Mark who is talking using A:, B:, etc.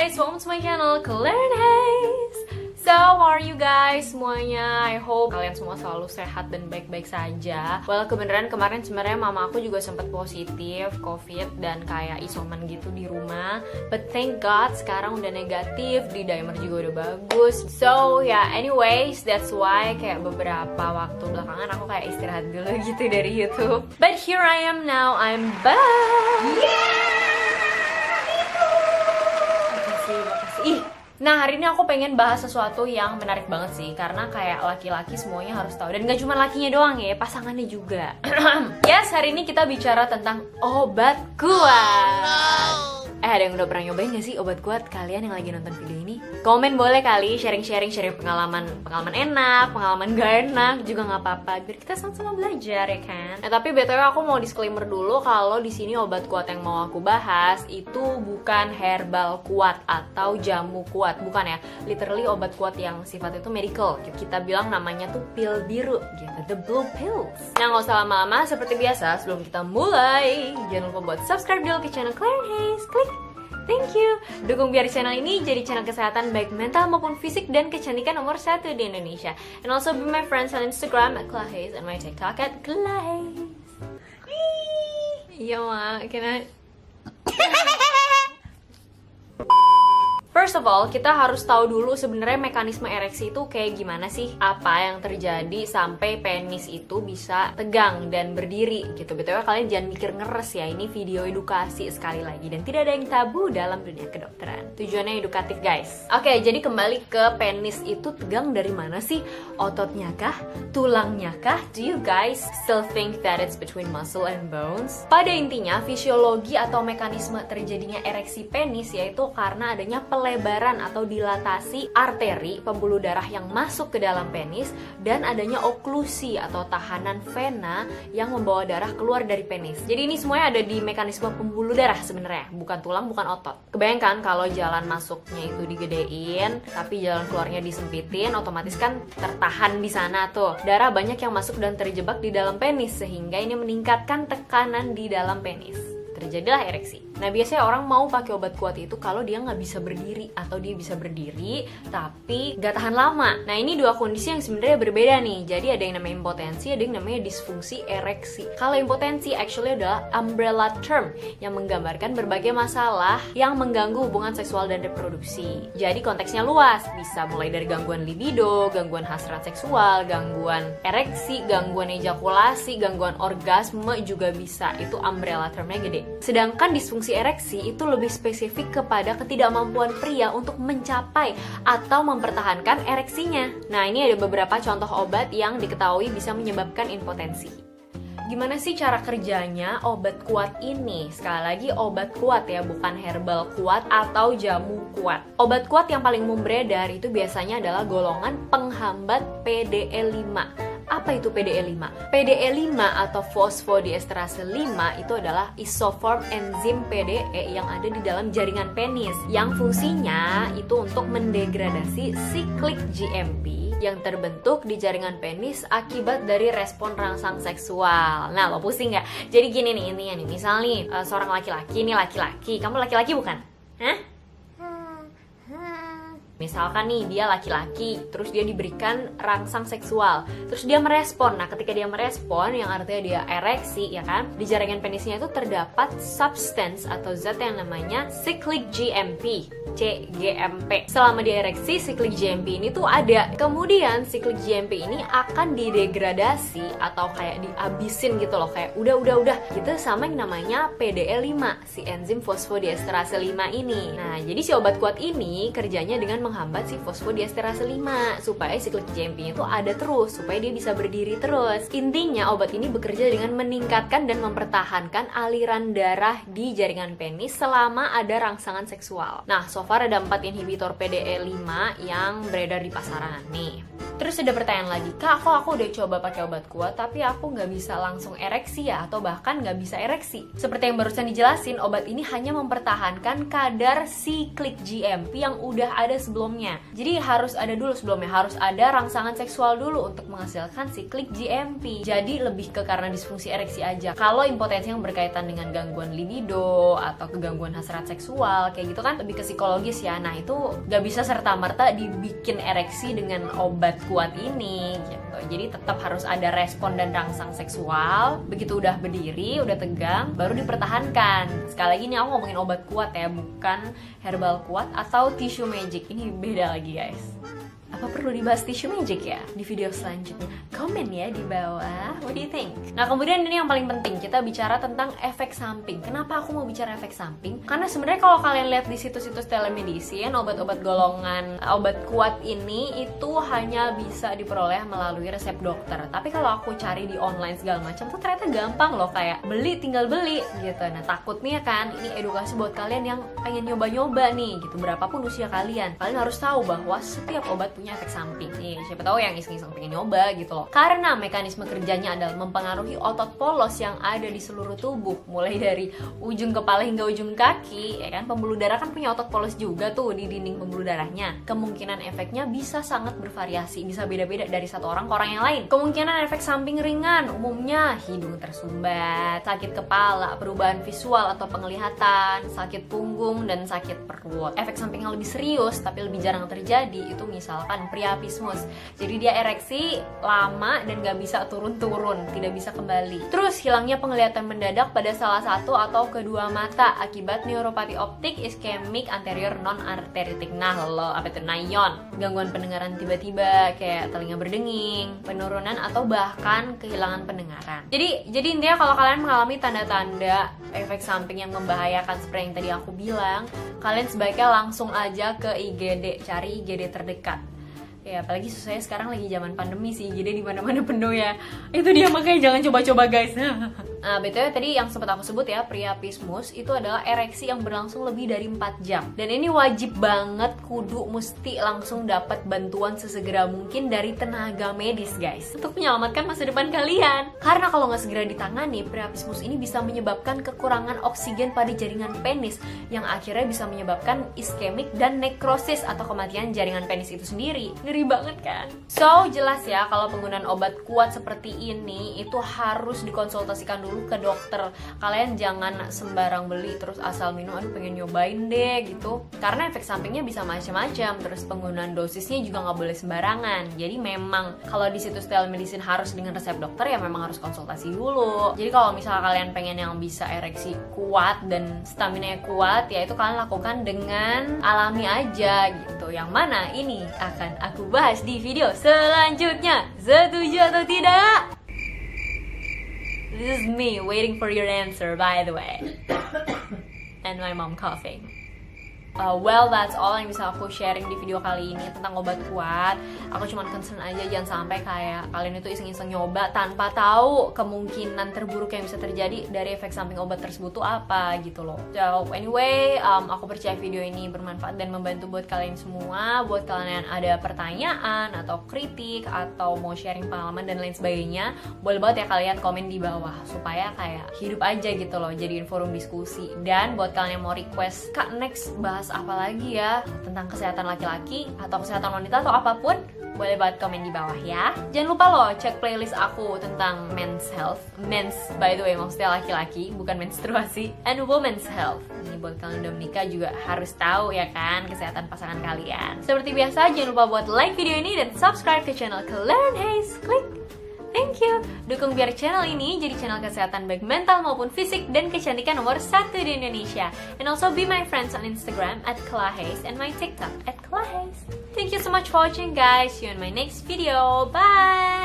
A: Guys, welcome to my channel, Claire and Hayes. So, how are you guys semuanya? I hope kalian semua selalu sehat dan baik-baik saja. Well, kebenaran kemarin sebenarnya mama aku juga sempat positif COVID dan kayak isoman gitu di rumah. But thank God sekarang udah negatif, di dimer juga udah bagus. So, yeah, anyways, that's why kayak beberapa waktu belakangan aku kayak istirahat dulu gitu dari YouTube. But here I am now, I'm back. Makasih. Nah, hari ini aku pengen bahas sesuatu yang menarik banget sih, karena kayak laki-laki semuanya harus tahu, dan gak cuma lakinya doang ya, pasangannya juga. Yes, hari ini kita bicara tentang obat kuat. Ada yang udah pernah nyobain gak sih obat kuat? Kalian yang lagi nonton video ini komen boleh kali, sharing pengalaman enak, pengalaman gak enak juga nggak apa-apa, biar kita sama-sama belajar ya kan. Nah, tapi btw aku mau disclaimer dulu kalau di sini obat kuat yang mau aku bahas itu bukan herbal kuat atau jamu kuat, bukan ya. Literally obat kuat yang sifatnya itu medical. Kita bilang namanya tuh pil biru gitu, the blue pills. Nah, nggak usah lama-lama, seperti biasa sebelum kita mulai, jangan lupa buat subscribe dulu ke channel Claire Hayes. Klik. Thank you. Dukung biar channel ini jadi channel kesehatan baik mental maupun fisik dan kecantikan nomor 1 di Indonesia. And also be my friends on Instagram at Claire Hayes and my TikTok at Claire Hayes. Iya ma, kena. First of all, kita harus tahu dulu sebenarnya mekanisme ereksi itu kayak gimana sih? Apa yang terjadi sampai penis itu bisa tegang dan berdiri gitu. BTW kalian jangan mikir ngeres ya, ini video edukasi sekali lagi dan tidak ada yang tabu dalam dunia kedokteran. Tujuannya edukatif guys. Oke, jadi kembali ke penis itu tegang dari mana sih? Ototnya kah? Tulangnya kah? Do you guys still think that it's between muscle and bones? Pada intinya, fisiologi atau mekanisme terjadinya ereksi penis yaitu karena adanya pelebaran atau dilatasi arteri pembuluh darah yang masuk ke dalam penis dan adanya oklusi atau tahanan vena yang membawa darah keluar dari penis. Jadi ini semuanya ada di mekanisme pembuluh darah sebenarnya, bukan tulang, bukan otot. Kebayangkan kalau jalan masuknya itu digedein, tapi jalan keluarnya disempitin, otomatis kan tertahan di sana tuh. Darah banyak yang masuk dan terjebak di dalam penis sehingga ini meningkatkan tekanan di dalam penis. Terjadilah ereksi. Nah, biasanya orang mau pakai obat kuat itu kalau dia nggak bisa berdiri atau dia bisa berdiri tapi nggak tahan lama. Nah, ini dua kondisi yang sebenarnya berbeda nih. Jadi ada yang namanya impotensi, ada yang namanya disfungsi ereksi. Kalau impotensi actually adalah umbrella term yang menggambarkan berbagai masalah yang mengganggu hubungan seksual dan reproduksi. Jadi konteksnya luas, bisa mulai dari gangguan libido, gangguan hasrat seksual, gangguan ereksi, gangguan ejakulasi, gangguan orgasme juga bisa. Itu umbrella termnya gede. Sedangkan disfungsi ereksi itu lebih spesifik kepada ketidakmampuan pria untuk mencapai atau mempertahankan ereksinya. Nah, ini ada beberapa contoh obat yang diketahui bisa menyebabkan impotensi. Gimana sih cara kerjanya obat kuat ini? Sekali lagi obat kuat ya, bukan herbal kuat atau jamu kuat. Obat kuat yang paling umum beredar itu biasanya adalah golongan penghambat PDE5. Apa itu PDE5? PDE5 atau fosfodiesterase 5 itu adalah isoform enzim PDE yang ada di dalam jaringan penis yang fungsinya itu untuk mendegradasi siklik GMP yang terbentuk di jaringan penis akibat dari respon rangsang seksual. Nah, lo pusing nggak? Jadi gini nih intinya nih, misal nih seorang laki-laki, kamu laki-laki bukan? Hah? Misalkan nih dia laki-laki, terus dia diberikan rangsang seksual, terus dia merespon. Nah, ketika dia merespon, yang artinya dia ereksi, ya kan? Di jaringan penisnya itu terdapat substance atau zat yang namanya cyclic GMP, CGMP. Selama dia ereksi, cyclic GMP ini tuh ada. Kemudian cyclic GMP ini akan didegradasi atau kayak dihabisin gitu loh, kayak udah gitu sama yang namanya PDE5, si enzim fosfodiesterase 5 ini. Nah, jadi si obat kuat ini kerjanya dengan menghambat si fosfodiesterase 5 supaya siklus GMP-nya itu ada terus, supaya dia bisa berdiri terus. Intinya obat ini bekerja dengan meningkatkan dan mempertahankan aliran darah di jaringan penis selama ada rangsangan seksual. Nah, so far ada 4 inhibitor PDE5 yang beredar di pasaran nih. Terus ada pertanyaan lagi, kak, kok aku udah coba pakai obat kuat tapi aku nggak bisa langsung ereksi ya, atau bahkan nggak bisa ereksi. Seperti yang barusan dijelasin, obat ini hanya mempertahankan kadar siklik GMP yang udah ada sebelumnya. Jadi harus ada dulu sebelumnya, harus ada rangsangan seksual dulu untuk menghasilkan siklik GMP. Jadi lebih ke karena disfungsi ereksi aja. Kalau impotensi yang berkaitan dengan gangguan libido atau kegangguan hasrat seksual kayak gitu kan lebih ke psikologis ya. Nah itu nggak bisa serta-merta dibikin ereksi dengan obat kuat ini gitu. Jadi tetap harus ada respon dan rangsang seksual. Begitu udah berdiri, udah tegang, baru dipertahankan. Sekali lagi nih aku ngomongin obat kuat ya, bukan herbal kuat atau tissue magic. Ini beda lagi guys. Apa perlu dibahas tissue magic ya di video selanjutnya? Komen ya di bawah, what do you think? Nah kemudian ini yang paling penting, kita bicara tentang efek samping. Kenapa aku mau bicara efek samping? Karena sebenarnya kalau kalian lihat di situs-situs telemedicine, obat-obat golongan obat kuat ini itu hanya bisa diperoleh melalui resep dokter. Tapi kalau aku cari di online segala macam tuh ternyata gampang loh, kayak beli tinggal beli gitu. Nah takutnya kan ini edukasi buat kalian yang pengen nyoba-nyoba nih gitu, berapapun usia kalian harus tahu bahwa setiap obat punya efek samping nih. Siapa tahu yang iseng-iseng pengen nyoba gitu loh. Karena mekanisme kerjanya adalah mempengaruhi otot polos yang ada di seluruh tubuh, mulai dari ujung kepala hingga ujung kaki, ya kan. Pembuluh darah kan punya otot polos juga tuh di dinding pembuluh darahnya. Kemungkinan efeknya bisa sangat bervariasi, bisa beda-beda dari satu orang ke orang yang lain. Kemungkinan efek samping ringan umumnya hidung tersumbat, sakit kepala, perubahan visual atau penglihatan, sakit punggung, dan sakit perut. Efek samping yang lebih serius tapi lebih jarang terjadi itu misalkan priapismus. Jadi dia ereksi lama dan gak bisa turun-turun, tidak bisa kembali. Terus hilangnya penglihatan mendadak pada salah satu atau kedua mata akibat neuropati optik iskemik anterior non arteritik. Nah lo apa itu nayon? Gangguan pendengaran tiba-tiba kayak telinga berdenging, penurunan atau bahkan kehilangan pendengaran. Jadi intinya kalau kalian mengalami tanda-tanda efek samping yang membahayakan seperti yang tadi aku bilang, kalian sebaiknya langsung aja ke IGD, cari IGD terdekat. Ya apalagi susahnya sekarang lagi zaman pandemi sih, jadi di mana-mana penuh ya. Itu dia, makanya jangan coba-coba guys. Nah, betul tadi yang sempat aku sebut ya, priapismus itu adalah ereksi yang berlangsung lebih dari 4 jam. Dan ini wajib banget, kudu mesti langsung dapat bantuan sesegera mungkin dari tenaga medis guys, untuk menyelamatkan masa depan kalian. Karena kalau nggak segera ditangani, priapismus ini bisa menyebabkan kekurangan oksigen pada jaringan penis, yang akhirnya bisa menyebabkan iskemik dan nekrosis atau kematian jaringan penis itu sendiri. Ngeri banget kan? So, jelas ya kalau penggunaan obat kuat seperti ini itu harus dikonsultasikan dulu ke dokter. Kalian jangan sembarang beli terus asal minum, aduh pengen nyobain deh gitu. Karena efek sampingnya bisa macam-macam. Terus penggunaan dosisnya juga nggak boleh sembarangan. Jadi memang kalau di situs telemedicine harus dengan resep dokter, ya memang harus konsultasi dulu. Jadi kalau misalnya kalian pengen yang bisa ereksi kuat dan stamina kuat, ya itu kalian lakukan dengan alami aja gitu. Yang mana ini akan aku bahas di video selanjutnya. Setuju atau tidak? This is me waiting for your answer, by the way. And my mom coughing. Well, that's all yang bisa aku sharing di video kali ini tentang obat kuat. Aku cuma concern aja jangan sampai kayak kalian itu iseng-iseng nyoba tanpa tahu kemungkinan terburuk yang bisa terjadi dari efek samping obat tersebut tuh apa gitu loh. So anyway, aku percaya video ini bermanfaat dan membantu buat kalian semua. Buat kalian yang ada pertanyaan atau kritik atau mau sharing pengalaman dan lain sebagainya, boleh banget ya kalian komen di bawah supaya kayak hidup aja gitu loh, jadiin forum diskusi. Dan buat kalian yang mau request, Kak next bahas apa lagi ya tentang kesehatan laki-laki atau kesehatan wanita atau apapun, boleh banget komen di bawah ya. Jangan lupa loh cek playlist aku tentang men's health. Men's by the way maksudnya laki-laki, bukan menstruasi. And women's health. Ini buat kalian udah menikah juga harus tahu ya kan kesehatan pasangan kalian. Seperti biasa jangan lupa buat like video ini dan subscribe ke channel Learn Haze. Klik. Thank you. Dukung biar channel ini jadi channel kesehatan baik mental maupun fisik dan kecantikan nomor 1 di Indonesia. And also be my friends on Instagram @klahaze and my TikTok @klahaze. Thank you so much for watching guys. See you in my next video. Bye.